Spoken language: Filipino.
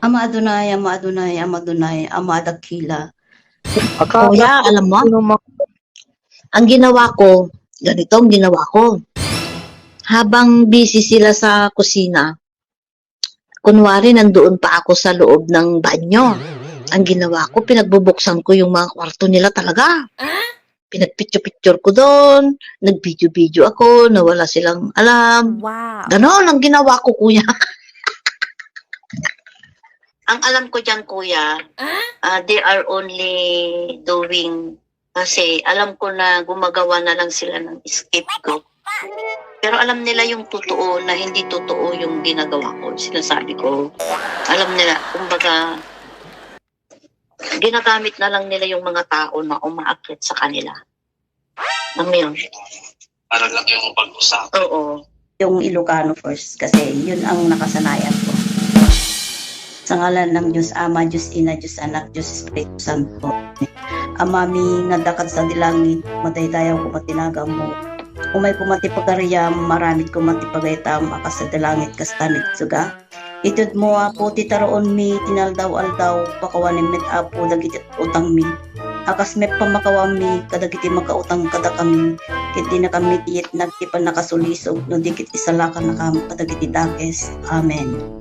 Ama Adonai, Ama Adonai, Ama Adonai, Ama Dakila. Kuya, alam mo, ang ginawa ko, ganito ang ginawa ko. Habang busy sila sa kusina, kunwari nandoon pa ako sa loob ng banyo. Ang ginawa ko, pinagbubuksan ko yung mga kwarto nila talaga. Pinagpicture-picture ko doon, nag-video-video ako, nawala silang alam. Wow. Ganon ang ginawa ko, kuya. Ang alam ko dyan, kuya, they are only doing, kasi alam ko na gumagawa na lang sila ng scapegoat. Pero alam nila yung totoo na hindi totoo yung ginagawa ko, sinasabi ko. Alam nila, kumbaga, ginagamit na lang nila yung mga tao na umaakyat sa kanila. Alam yun? Para lang yung pag-usap. Oo. Yung Ilocano first kasi yun ang nakasanayan ko. Sa ngalan ng Diyos Ama, Diyos Ina, Diyos Anak, Diyos Espiritu Santo. Amami nga dakat sa dilangit, mataytayaw ko matinaga mo. Umay pumati pagkariyam, maramit ko matipagaytam, akas sa dilangit kastanit suga. Itod mo apo titaroon mi, tinaldaw-aldaw, pakawanin mit apo, dagitit utang mi. Akas met pamakawam mi, kadagiti makautang kada kami. Kiti na kami tiyit nagtipan nakasulisog, no dikit isalakan na kam, kadagiti dakes. Amen.